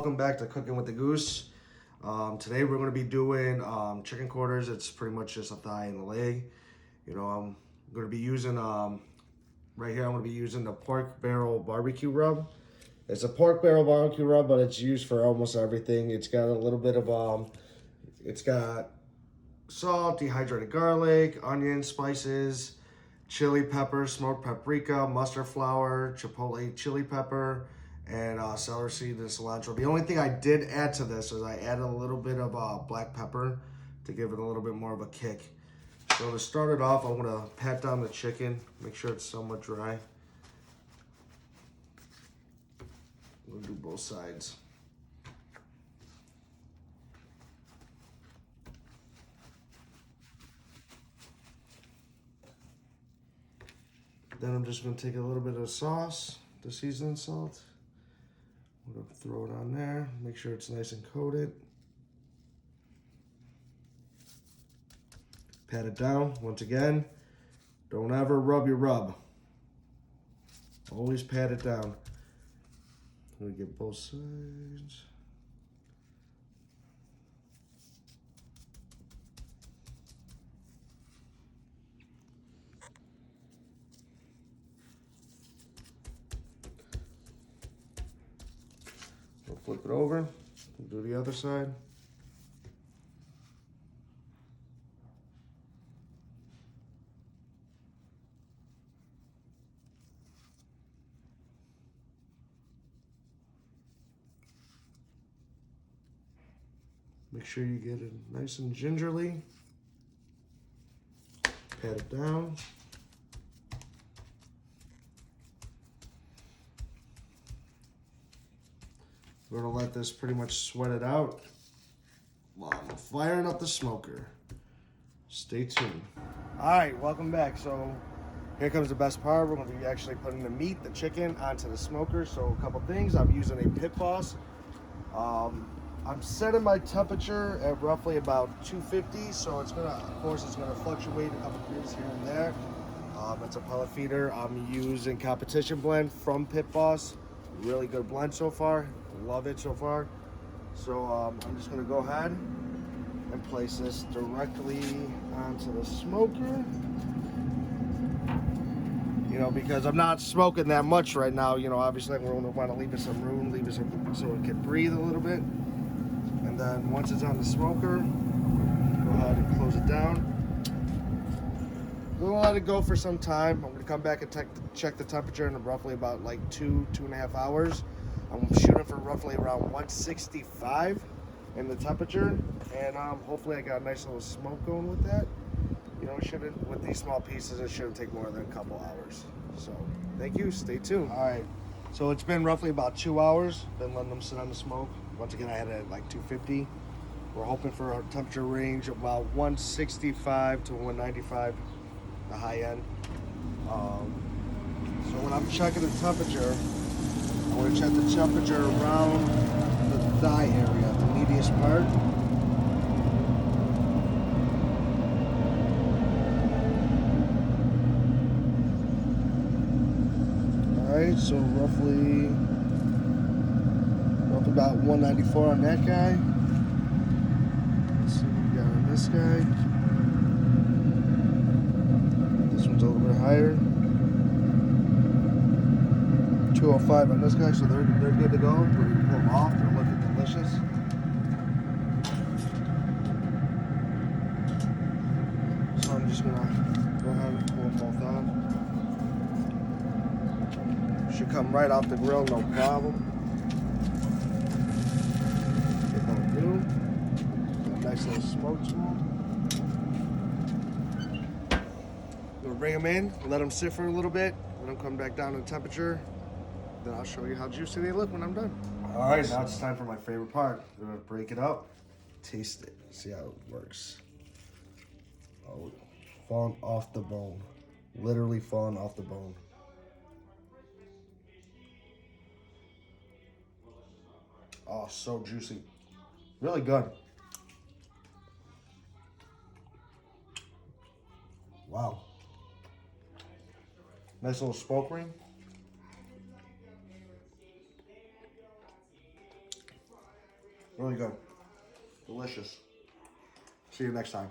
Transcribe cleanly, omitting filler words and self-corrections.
welcome back to Cooking with the Goose. Today we're going to be doing chicken quarters. It's pretty much just a thigh and a leg. You know, I'm going to be using, right here I'm going to be using the pork barrel barbecue rub. It's a pork barrel barbecue rub, but it's used for almost everything. It's got a little bit of, it's got salt, dehydrated garlic, onion, spices, chili pepper, smoked paprika, mustard flour, chipotle chili pepper, and celery seed and cilantro. The only thing I did add to this is I added a little bit of black pepper to give it a little bit more of a kick. So to start it off, I'm gonna pat down the chicken, make sure it's somewhat dry. We'll do both sides. Then I'm just gonna take a little bit of sauce, the seasoning salt. I'm gonna throw it on there, make sure it's nice and coated. Pat it down, once again, don't ever rub your rub. Always pat it down. I'm gonna get both sides. We'll flip it over, do the other side. Make sure you get it nice and gingerly. Pat it down. We're gonna let this pretty much sweat it out while I'm firing up the smoker. Stay tuned. All right, welcome back. So here comes the best part. We're gonna be actually putting the meat, the chicken, onto the smoker. So a couple things. I'm using a Pit Boss. I'm setting my temperature at roughly about 250. So it's gonna, of course, it's gonna fluctuate a couple degrees here and there. It's a pellet feeder. I'm using Competition Blend from Pit Boss. Really good blend so far. Love it so far. So I'm just gonna go ahead and place this directly onto the smoker. You know, because I'm not smoking that much right now, you know, obviously we're gonna wanna leave it some room, leave it some, so it can breathe a little bit. And then once it's on the smoker, go ahead and close it down. We're gonna let it go for some time. I'm gonna come back and check the temperature in roughly about like 2.5 hours. I'm shooting for roughly around 165 in the temperature, and hopefully I got a nice little smoke going with that. You know, it shouldn't, with these small pieces, it shouldn't take more than a couple hours. So, thank you, stay tuned. All right, so it's been roughly about 2 hours, been letting them sit on the smoke. Once again, I had it at like 250. We're hoping for a temperature range of about 165 to 195, the high end. So when I'm checking the temperature, I'm going to check the temperature around the thigh area, the meatiest part. Alright, so roughly about 194 on that guy. Let's see what we got on this guy. This one's a little bit higher. 205 on this guy, so they're good to go. We're gonna pull them off. They're looking delicious. So I'm just gonna go ahead and pull them both out. Should come right off the grill, no problem. Get that do. Nice little smoke to them. We'll bring them in, let them sit for a little bit, let them come back down in temperature. Then I'll show you how juicy they look when I'm done. All right, now it's time for my favorite part. I'm gonna break it up, taste it, see how it works. Oh, falling off the bone. Literally falling off the bone. Oh, so juicy. Really good. Wow. Nice little smoke ring. Really good. Delicious. See you next time.